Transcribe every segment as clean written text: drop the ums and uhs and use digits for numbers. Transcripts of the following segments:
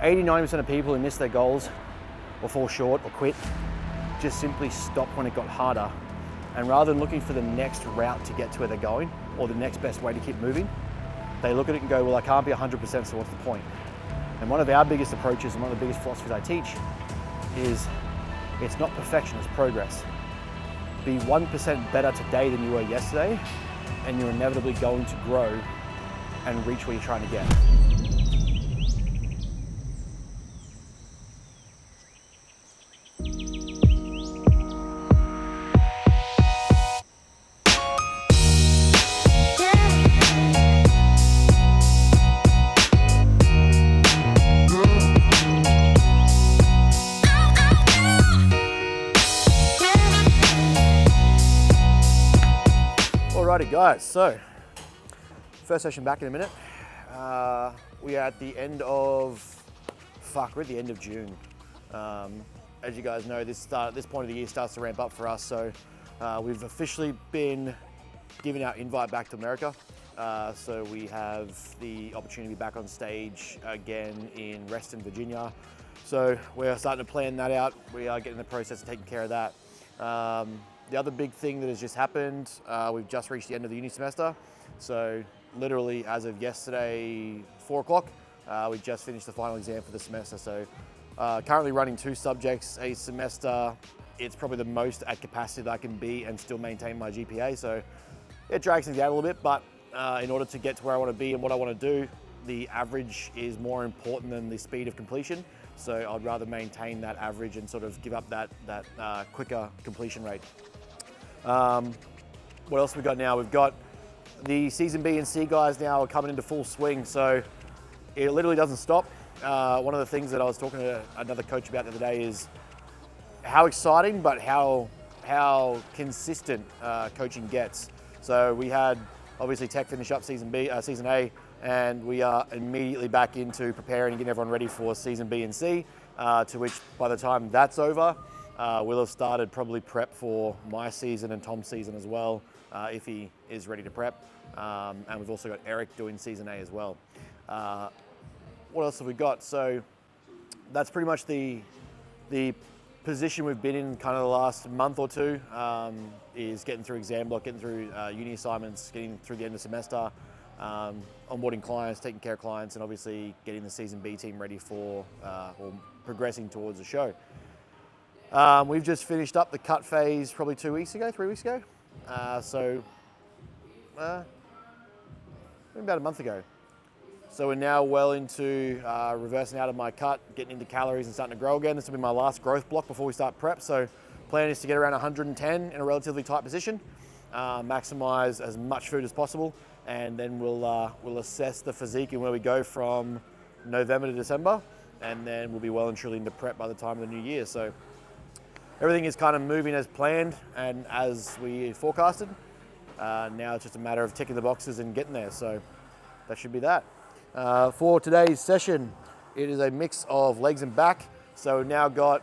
80-90% of people who miss their goals or fall short or quit just simply stop when it got harder. And rather than looking for the next route to get to where they're going or the next best way to keep moving, they look at it and go, well, I can't be 100%, so what's the point? And one of our biggest approaches and one of the biggest philosophies I teach is it's not perfection, it's progress. Be 1% better today than you were yesterday, and you're inevitably going to grow and reach where you're trying to get. Alrighty guys, so first session back in a minute. We are at the end of, we're at the end of June. As you guys know, this point of the year starts to ramp up for us, so we've officially been giving our invite back to America. So we have the opportunity to be back on stage again in Reston, Virginia. So we're starting to plan that out. We are getting the process of taking care of that. The other big thing that has just happened, we've just reached the end of the uni semester. So literally as of yesterday, 4 o'clock, we just finished the final exam for the semester. So currently running 2 subjects a semester. It's probably the most at capacity that I can be and still maintain my GPA. So it drags things out a little bit, but in order to get to where I want to be and what I want to do, the average is more important than the speed of completion. So I'd rather maintain that average and sort of give up that quicker completion rate. What else have we got now? We've got the season B and C guys now are coming into full swing, so it literally doesn't stop. One of the things that I was talking to another coach about the other day is how exciting, but how consistent coaching gets. So we had obviously Tech finish up season A, and we are immediately back into preparing and getting everyone ready for season B and C, to which by the time that's over, we'll have started probably prep for my season and Tom's season as well, if he is ready to prep. And we've also got Eric doing season A as well. What else have we got? So that's pretty much the position we've been in kind of the last month or two, is getting through exam block, getting through uni assignments, getting through the end of semester, onboarding clients, taking care of clients, and obviously getting the season B team ready for, or progressing towards the show. We've just finished up the cut phase probably 3 weeks ago. So about a month ago. So we're now well into reversing out of my cut, getting into calories and starting to grow again. This will be my last growth block before we start prep. So plan is to get around 110 in a relatively tight position, maximize as much food as possible, and then we'll assess the physique and where we go from November to December, and then we'll be well and truly into prep by the time of the new year. So everything is kind of moving as planned and as we forecasted. Now it's just a matter of ticking the boxes and getting there. So that should be that. For today's session, it is a mix of legs and back. So we've now got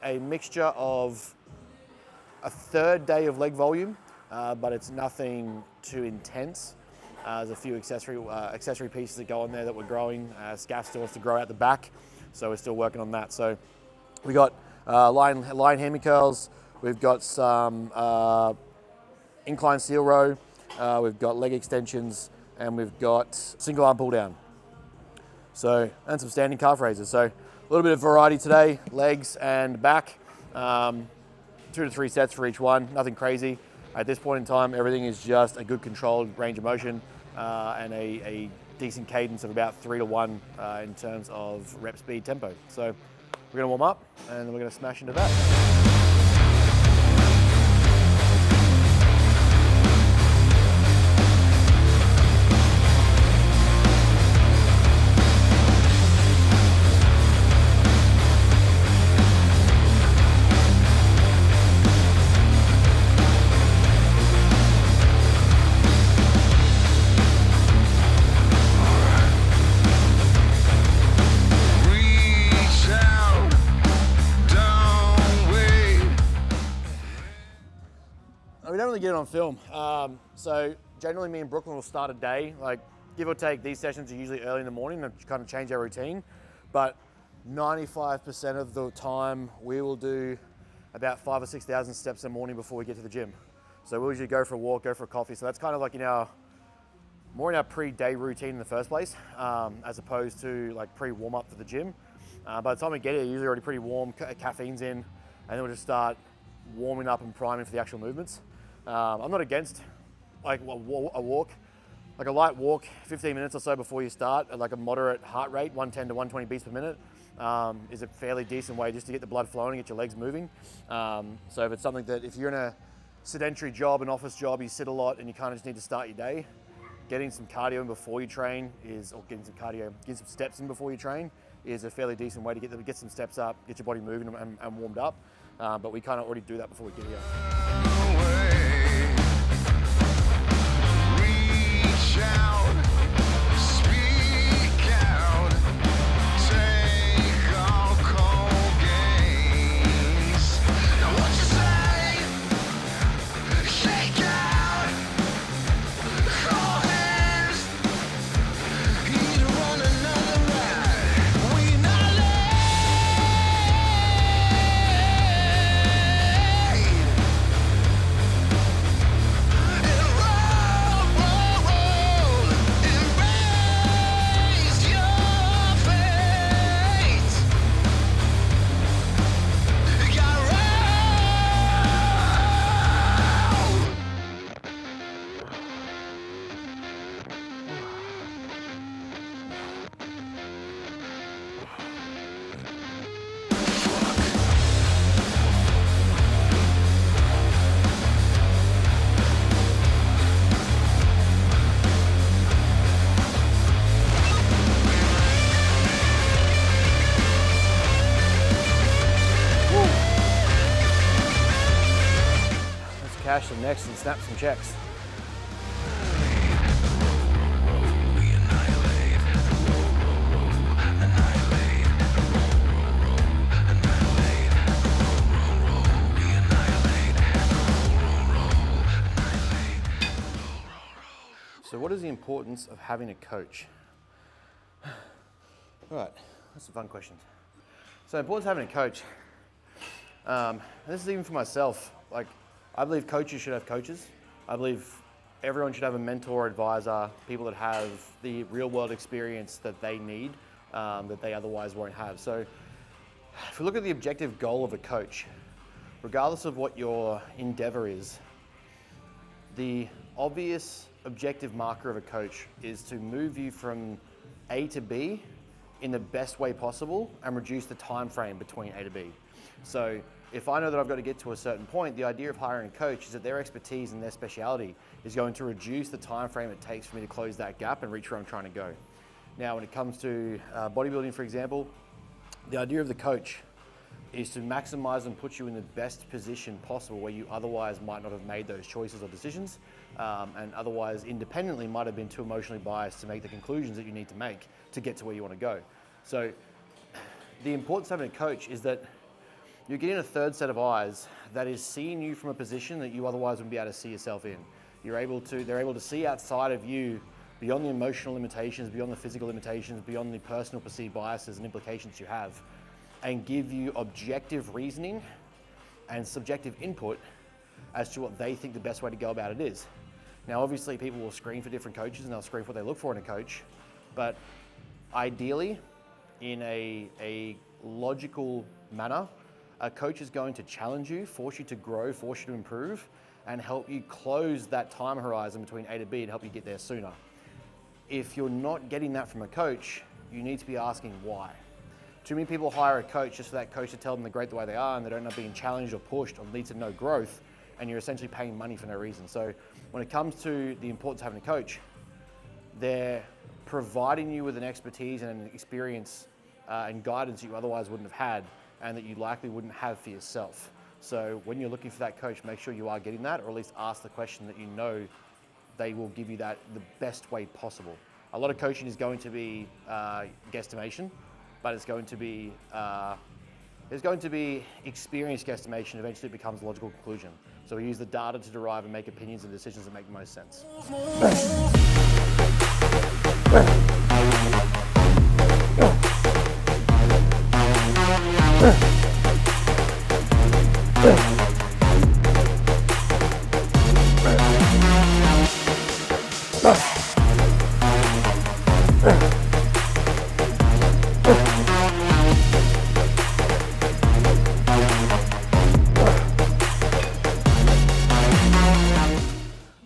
a mixture of a 3rd day of leg volume, but it's nothing too intense. There's a few accessory pieces that go on there that we're growing. Scaff still wants to grow out the back, so we're still working on that. So we got line hammy curls, we've got some incline seal row, we've got leg extensions, and we've got single arm pull down. So, and some standing calf raises. So a little bit of variety today, legs and back. 2 to 3 sets for each one, nothing crazy. At this point in time, everything is just a good controlled range of motion and a decent cadence of about 3 to 1 in terms of rep speed tempo. So we're gonna warm up and we're gonna smash into that. We don't really get it on film. So generally me and Brooklyn will start a day, like give or take, these sessions are usually early in the morning and kind of change our routine. But 95% of the time, we will do about 5,000 or 6,000 steps in the morning before we get to the gym. So we'll usually go for a walk, go for a coffee. So that's kind of like more in our pre-day routine in the first place, as opposed to like pre-warm up for the gym. By the time we get here, usually already pretty warm, caffeine's in, and then we'll just start warming up and priming for the actual movements. I'm not against like a walk, like a light walk, 15 minutes or so before you start at like a moderate heart rate, 110 to 120 beats per minute, is a fairly decent way just to get the blood flowing and get your legs moving. So if it's something that, if you're in a sedentary job, an office job, you sit a lot and you kind of just need to start your day, getting some cardio in before you train getting some steps in before you train is a fairly decent way to get some steps up, get your body moving and warmed up. But we kind of already do that before we get here. Reach out, speak out, take all cold gaze. Now what you say, shake out, cold hands, either run another ride, we not late. Embrace your fate. You gotta roll. Let's cash some necks and snap some checks. So what is the importance of having a coach? All right, that's some fun questions. So the importance of having a coach, this is even for myself, like I believe coaches should have coaches. I believe everyone should have a mentor or advisor, people that have the real world experience that they need, that they otherwise won't have. So if we look at the objective goal of a coach, regardless of what your endeavor is, the obvious objective marker of a coach is to move you from A to B in the best way possible and reduce the time frame between A to B. So if I know that I've got to get to a certain point, the idea of hiring a coach is that their expertise and their speciality is going to reduce the time frame it takes for me to close that gap and reach where I'm trying to go. Now, when it comes to bodybuilding, for example, the idea of the coach is to maximize and put you in the best position possible where you otherwise might not have made those choices or decisions, and otherwise independently might have been too emotionally biased to make the conclusions that you need to make to get to where you want to go. So the importance of having a coach is that you're getting a third set of eyes that is seeing you from a position that you otherwise wouldn't be able to see yourself in. They're able to see outside of you, beyond the emotional limitations, beyond the physical limitations, beyond the personal perceived biases and implications you have, and give you objective reasoning and subjective input as to what they think the best way to go about it is. Now, obviously, people will screen for different coaches and they'll screen for what they look for in a coach, but ideally, in a logical manner, a coach is going to challenge you, force you to grow, force you to improve, and help you close that time horizon between A to B to help you get there sooner. If you're not getting that from a coach, you need to be asking why. Too many people hire a coach just for that coach to tell them they're great the way they are and they don't end up being challenged or pushed or lead to no growth, and you're essentially paying money for no reason. So when it comes to the importance of having a coach, they're providing you with an expertise and an experience and guidance that you otherwise wouldn't have had and that you likely wouldn't have for yourself. So when you're looking for that coach, make sure you are getting that, or at least ask the question that you know they will give you that the best way possible. A lot of coaching is going to be guesstimation, but it's going to be experience guesstimation. Eventually it becomes a logical conclusion. So we use the data to derive and make opinions and decisions that make the most sense. The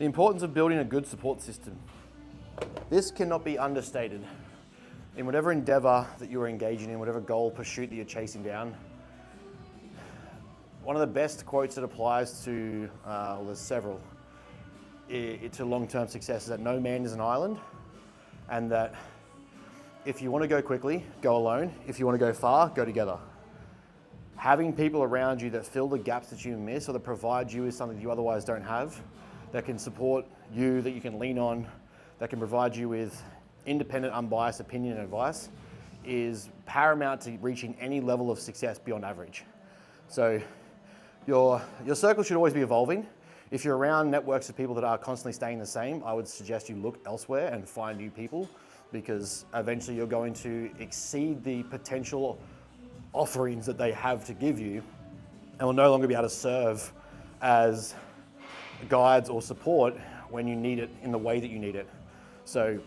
importance of building a good support system. This cannot be understated. In whatever endeavor that you are engaging in, whatever goal, pursuit that you're chasing down, one of the best quotes that applies to, well, there's several, to long-term success is that no man is an island, and that if you want to go quickly, go alone. If you want to go far, go together. Having people around you that fill the gaps that you miss or that provide you with something you otherwise don't have, that can support you, that you can lean on, that can provide you with independent, unbiased opinion and advice, is paramount to reaching any level of success beyond average. So your circle should always be evolving. If you're around networks of people that are constantly staying the same, I would suggest you look elsewhere and find new people, because eventually you're going to exceed the potential offerings that they have to give you and will no longer be able to serve as guides or support when you need it in the way that you need it. So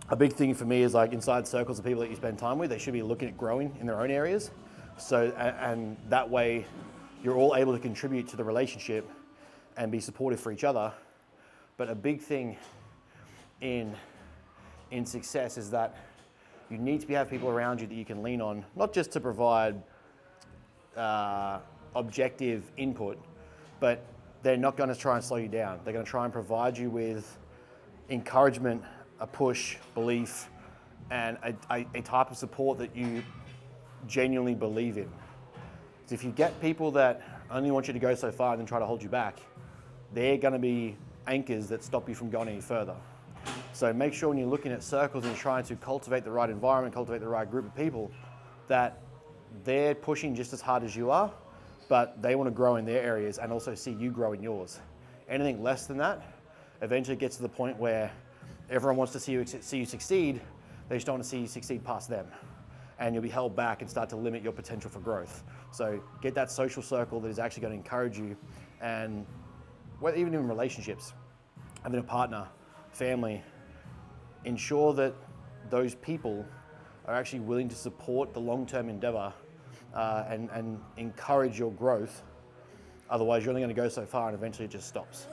a big thing for me is, like, inside circles of people that you spend time with, they should be looking at growing in their own areas. So, and that way you're all able to contribute to the relationship and be supportive for each other. But a big thing in success is that you need to have people around you that you can lean on, not just to provide objective input, but they're not going to try and slow you down. They're going to try and provide you with encouragement, a push, belief, and a type of support that you genuinely believe in. So if you get people that only want you to go so far and then try to hold you back, they're going to be anchors that stop you from going any further. So make sure when you're looking at circles and you're trying to cultivate the right environment, cultivate the right group of people, that they're pushing just as hard as you are, but they want to grow in their areas and also see you grow in yours. Anything less than that eventually gets to the point where everyone wants to see you succeed, they just don't want to see you succeed past them. And you'll be held back and start to limit your potential for growth. So get that social circle that is actually going to encourage you, and even in relationships, having a partner, family, ensure that those people are actually willing to support the long-term endeavor and encourage your growth. Otherwise, you're only going to go so far and eventually it just stops.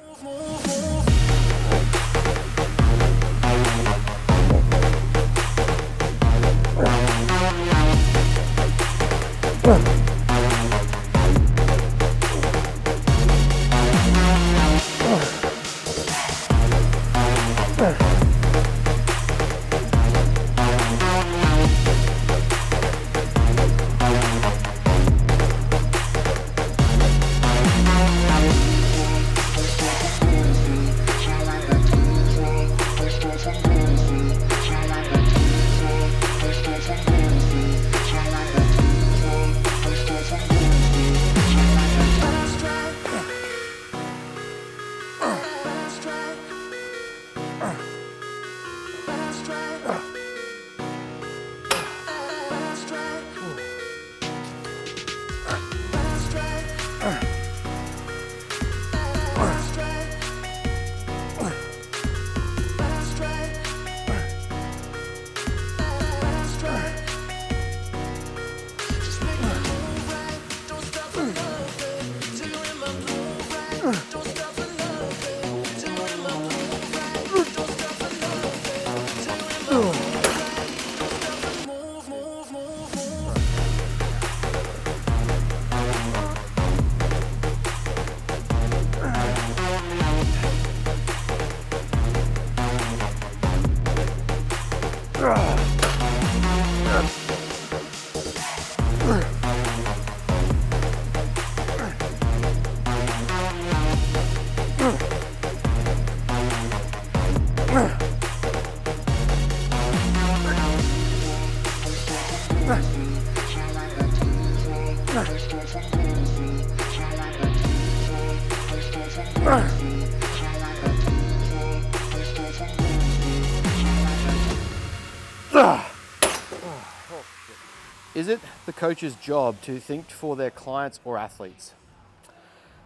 Is it the coach's job to think for their clients or athletes?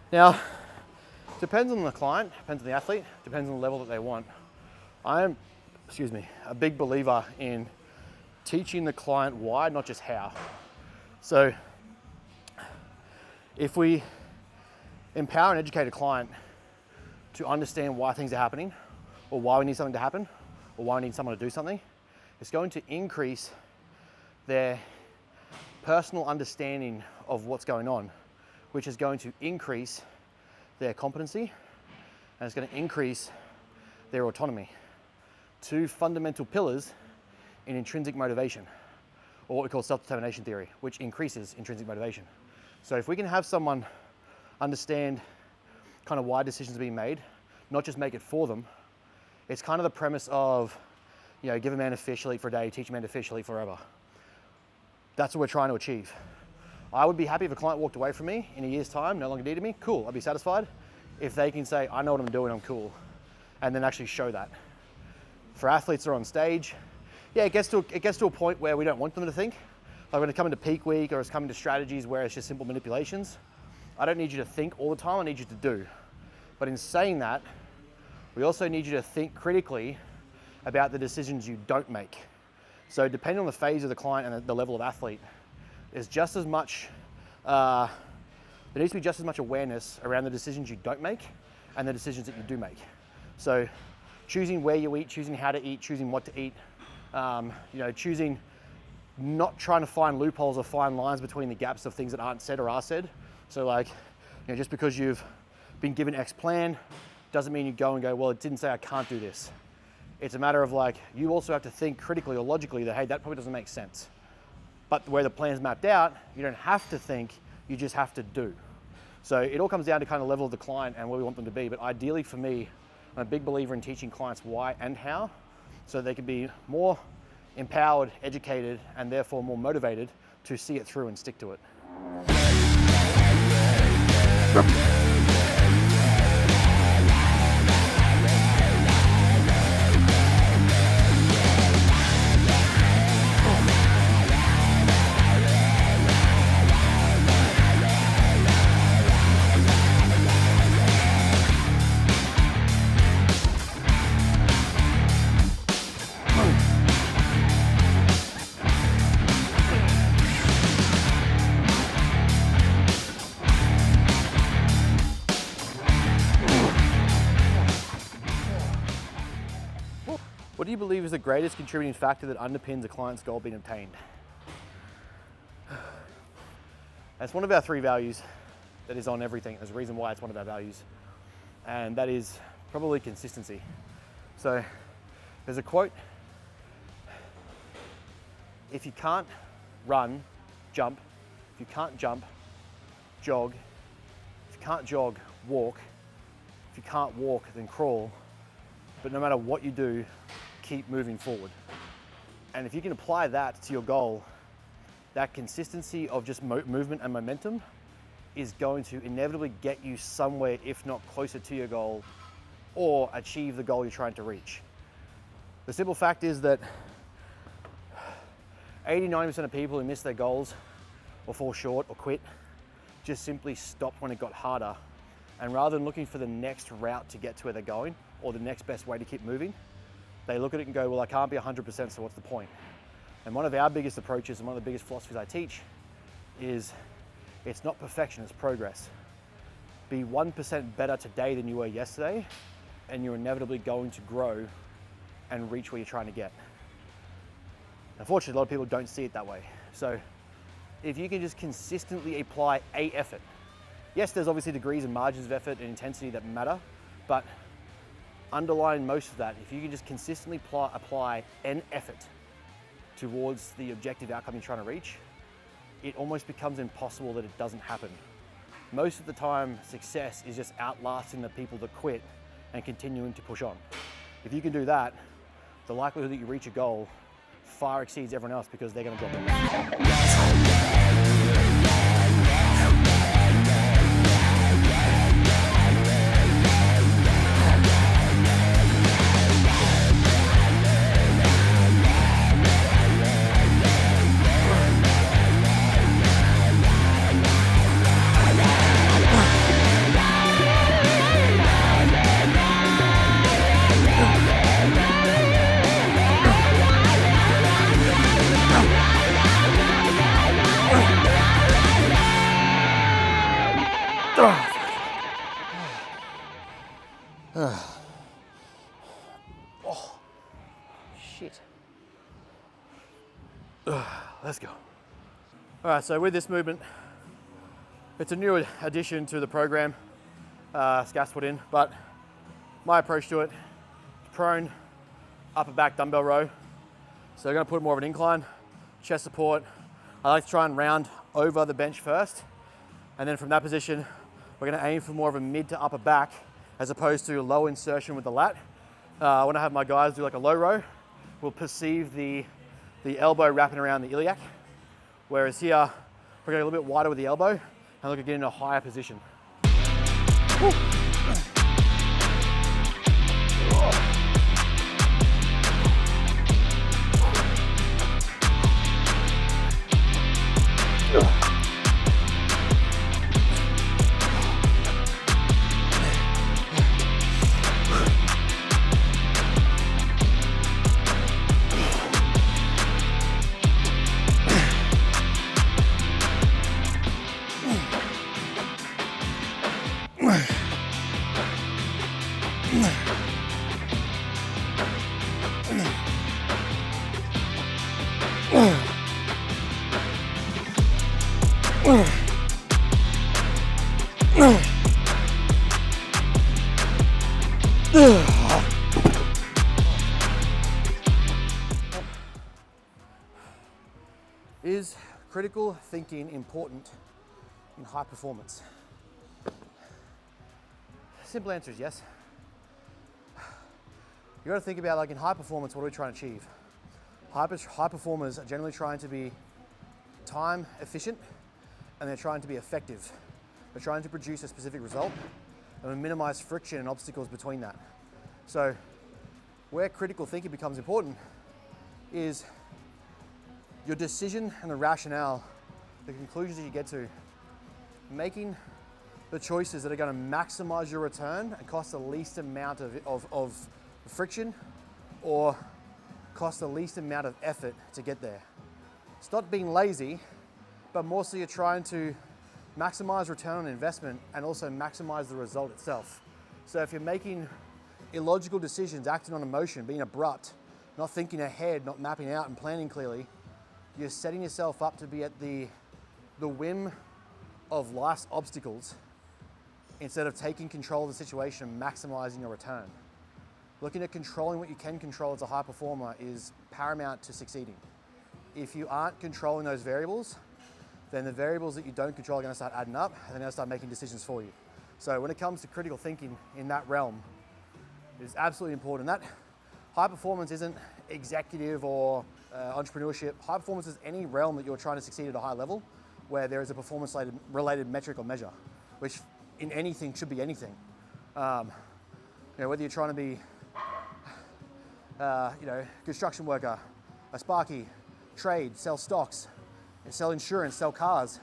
Now, depends on the client, depends on the athlete, depends on the level that they want. I am, a big believer in teaching the client why, not just how. So if we empower and educate a client to understand why things are happening, or why we need something to happen, or why we need someone to do something, it's going to increase their personal understanding of what's going on, which is going to increase their competency, and it's going to increase their autonomy. Two fundamental pillars in intrinsic motivation, or what we call self-determination theory, which increases intrinsic motivation. So if we can have someone understand kind of why decisions are being made, not just make it for them, it's kind of the premise of, give a man a fish, he'll eat for a day, teach a man to fish, he'll eat forever. That's what we're trying to achieve. I would be happy if a client walked away from me in a year's time, no longer needed me, cool, I'd be satisfied. If they can say, I know what I'm doing, I'm cool, and then actually show that. For athletes that are on stage, it gets to a point where we don't want them to think. Like when it comes into peak week or it's coming to strategies where it's just simple manipulations, I don't need you to think all the time, I need you to do. But in saying that, we also need you to think critically about the decisions you don't make. So depending on the phase of the client and the level of athlete, there's just as much, there needs to be just as much awareness around the decisions you don't make and the decisions that you do make. So choosing where you eat, choosing how to eat, choosing what to eat, choosing not trying to find loopholes or find lines between the gaps of things that aren't said or are said. So just because you've been given X plan, doesn't mean you go and go, well, it didn't say I can't do this. It's a matter of you also have to think critically or logically that, hey, that probably doesn't make sense. But the way the plan's mapped out, you don't have to think, you just have to do. So it all comes down to kind of level of the client and where we want them to be. But ideally for me, I'm a big believer in teaching clients why and how, so they can be more empowered, educated, and therefore more motivated to see it through and stick to it. What do you believe is the greatest contributing factor that underpins a client's goal being obtained? That's one of our 3 values that is on everything. There's a reason why it's one of our values, and that is probably consistency. So there's a quote: if you can't run, jump. If you can't jump, jog. If you can't jog, walk. If you can't walk, then crawl. But no matter what you do, keep moving forward. And if you can apply that to your goal, that consistency of just movement and momentum is going to inevitably get you somewhere, if not closer to your goal, or achieve the goal you're trying to reach. The simple fact is that 80-90% of people who miss their goals or fall short or quit just simply stopped when it got harder. And rather than looking for the next route to get to where they're going or the next best way to keep moving, they look at it and go, well, I can't be 100%, so what's the point? And one of our biggest approaches and one of the biggest philosophies I teach is it's not perfection, it's progress. Be 1% better today than you were yesterday, and you're inevitably going to grow and reach where you're trying to get. Unfortunately, a lot of people don't see it that way. So if you can just consistently apply a effort, yes, there's obviously degrees and margins of effort and intensity that matter, but underlying most of that, if you can just consistently apply an effort towards the objective outcome you're trying to reach, it almost becomes impossible that it doesn't happen. Most of the time, success is just outlasting the people that quit and continuing to push on. If you can do that, the likelihood that you reach a goal far exceeds everyone else because they're going to drop it. Let's go. All right, so with this movement, it's a new addition to the program, Scaff's put in, but my approach to it, prone, upper back dumbbell row. So we're gonna put more of an incline, chest support. I like to try and round over the bench first, and then from that position, we're gonna aim for more of a mid to upper back as opposed to low insertion with the lat. When I have my guys do like a low row, we'll perceive the elbow wrapping around the iliac, whereas here, we're going a little bit wider with the elbow and look at getting a higher position. Woo. Is critical thinking important in high performance? Simple answer is yes. You got to think about, like, in high performance, what are we trying to achieve? High performers are generally trying to be time efficient, and they're trying to be effective. They're trying to produce a specific result and minimize friction and obstacles between that. So where critical thinking becomes important is your decision and the rationale, the conclusions that you get to, making the choices that are going to maximize your return and cost the least amount of friction or cost the least amount of effort to get there. It's not being lazy, but more so you're trying to maximize return on investment and also maximize the result itself. So if you're making illogical decisions, acting on emotion, being abrupt, not thinking ahead, not mapping out and planning clearly, you're setting yourself up to be at the whim of life's obstacles instead of taking control of the situation and maximizing your return. Looking at controlling what you can control as a high performer is paramount to succeeding. If you aren't controlling those variables, then the variables that you don't control are going to start adding up and they're going to start making decisions for you. So when it comes to critical thinking in that realm, it's absolutely important. That high performance isn't executive or entrepreneurship. High performance is any realm that you're trying to succeed at a high level where there is a performance-related metric or measure, which in anything should be anything. Whether you're trying to be construction worker, a sparky, trade, sell stocks, sell insurance, sell cars,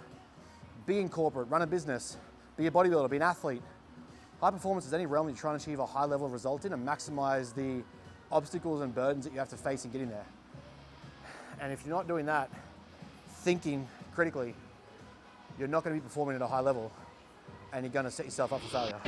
be in corporate, run a business, be a bodybuilder, be an athlete. High performance is any realm that you're trying to achieve a high level of result in and maximize the obstacles and burdens that you have to face in getting there. And if you're not doing that, thinking critically, you're not going to be performing at a high level and you're going to set yourself up for failure.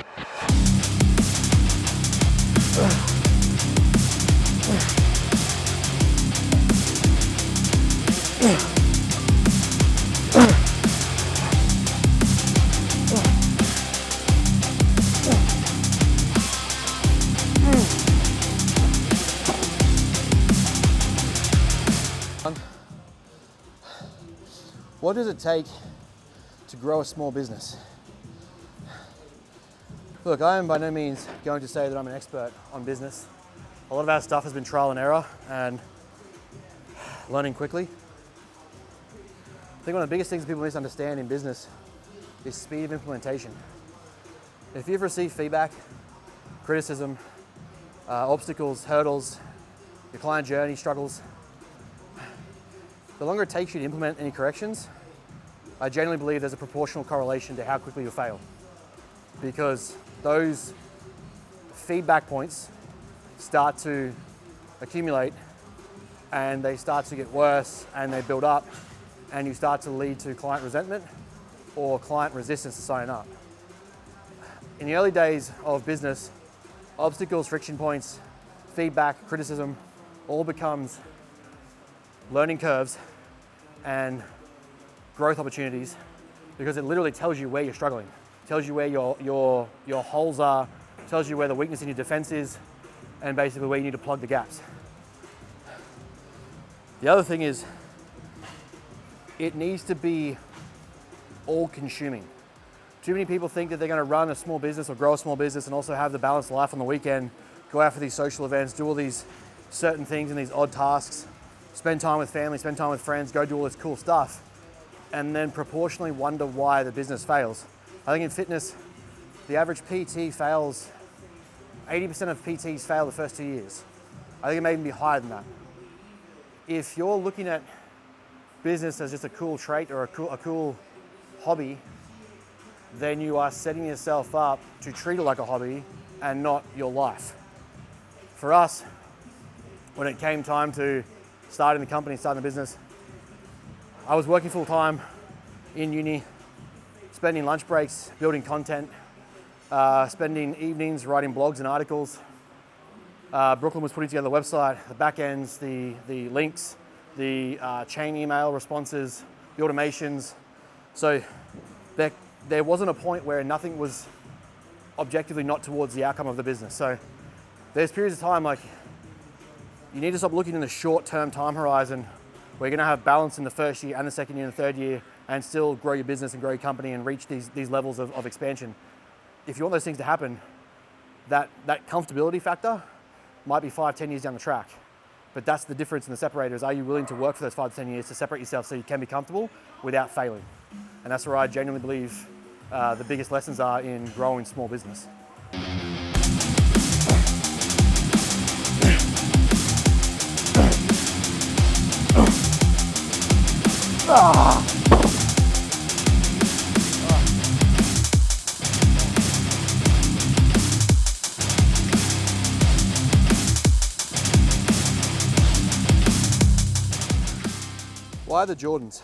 What does it take to grow a small business? Look, I am by no means going to say that I'm an expert on business. A lot of our stuff has been trial and error and learning quickly. I think one of the biggest things people misunderstand in business is speed of implementation. If you've received feedback, criticism, obstacles, hurdles, your client journey struggles, the longer it takes you to implement any corrections, I genuinely believe there's a proportional correlation to how quickly you'll fail. Because those feedback points start to accumulate and they start to get worse and they build up and you start to lead to client resentment or client resistance to signing up. In the early days of business, obstacles, friction points, feedback, criticism, all becomes learning curves and growth opportunities, because it literally tells you where you're struggling, tells you where your holes are, tells you where the weakness in your defense is, and basically where you need to plug the gaps. The other thing is, it needs to be all-consuming. Too many people think that they're going to run a small business or grow a small business and also have the balanced life on the weekend, go out for these social events, do all these certain things and these odd tasks, spend time with family, spend time with friends, go do all this cool stuff, and then proportionally wonder why the business fails. I think in fitness, the average PT fails, 80% of PTs fail the first 2 years. I think it may even be higher than that. If you're looking at business as just a cool trait or a cool hobby, then you are setting yourself up to treat it like a hobby and not your life. For us, when it came time to starting the company, starting the business, I was working full time in uni, spending lunch breaks, building content, spending evenings writing blogs and articles. Brooklyn was putting together the website, the back ends, the links, the chain email responses, the automations. So there wasn't a point where nothing was objectively not towards the outcome of the business. So there's periods of time like you need to stop looking in the short-term time horizon where you're going to have balance in the first year and the second year and the third year and still grow your business and grow your company and reach these levels of expansion. If you want those things to happen, that comfortability factor might be 5-10 years down the track. But that's the difference in the separators. Are you willing to work for those 5 to 10 years to separate yourself so you can be comfortable without failing? And that's where I genuinely believe the biggest lessons are in growing small business. Why the Jordans?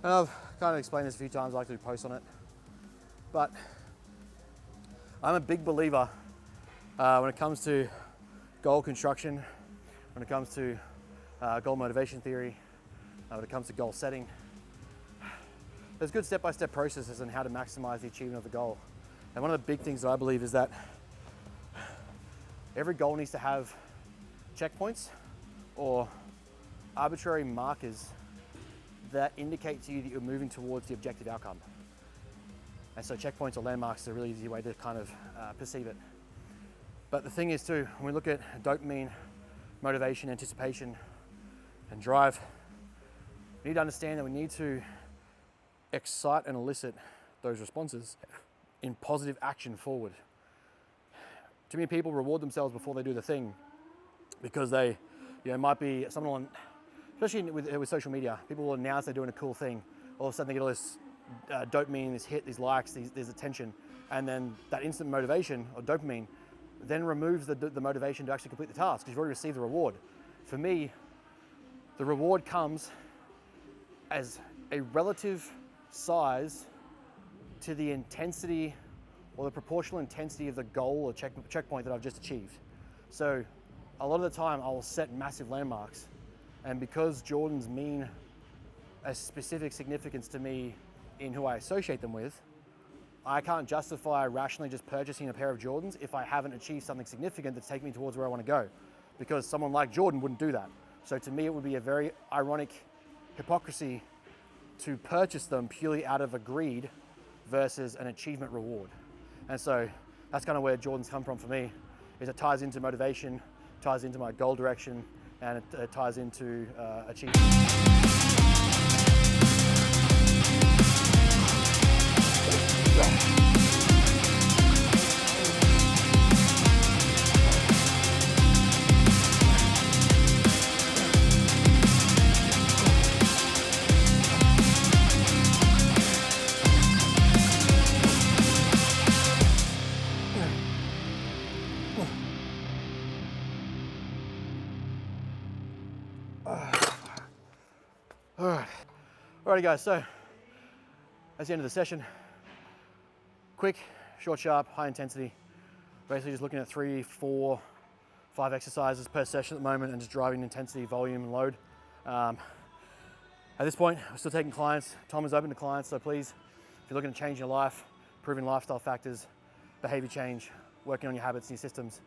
And I've kind of explained this a few times, I like to do posts on it. But I'm a big believer when it comes to goal construction, when it comes to goal motivation theory, when it comes to goal setting. There's good step-by-step processes on how to maximize the achievement of the goal. And one of the big things that I believe is that every goal needs to have checkpoints or arbitrary markers that indicate to you that you're moving towards the objective outcome. And so checkpoints or landmarks are a really easy way to kind of perceive it. But the thing is too, when we look at dopamine, motivation, anticipation, and drive, we need to understand that we need to excite and elicit those responses in positive action forward. Too many people reward themselves before they do the thing because they, might be someone, especially with social media, people will announce they're doing a cool thing. All of a sudden they get all this dopamine, this hit, these likes, this attention, and then that instant motivation or dopamine then removes the motivation to actually complete the task because you've already received the reward. For me, the reward comes as a relative size to the intensity or the proportional intensity of the goal or checkpoint that I've just achieved. So a lot of the time I will set massive landmarks, and because Jordans mean a specific significance to me in who I associate them with, I can't justify rationally just purchasing a pair of Jordans if I haven't achieved something significant that's taking me towards where I want to go, because someone like Jordan wouldn't do that. So to me, it would be a very ironic hypocrisy to purchase them purely out of a greed versus an achievement reward. And so that's kind of where Jordans come from for me, is it ties into motivation, ties into my goal direction, and it ties into achievement. Alrighty guys, so that's the end of the session. Quick, short, sharp, high intensity. Basically just looking at 3, 4, 5 exercises per session at the moment and just driving intensity, volume and load. At this point, we're still taking clients. Tom is open to clients, so please, if you're looking to change your life, improving lifestyle factors, behavior change, working on your habits and your systems,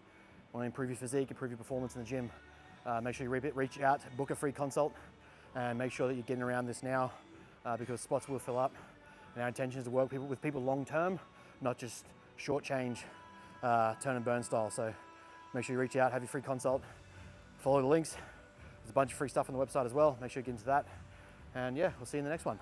want to improve your physique, improve your performance in the gym, make sure you reach out, book a free consult, and make sure that you're getting around this now because spots will fill up. And our intention is to work with people long term, not just short change, turn and burn style. So make sure you reach out, have your free consult, follow the links. There's a bunch of free stuff on the website as well. Make sure you get into that. And yeah, we'll see you in the next one.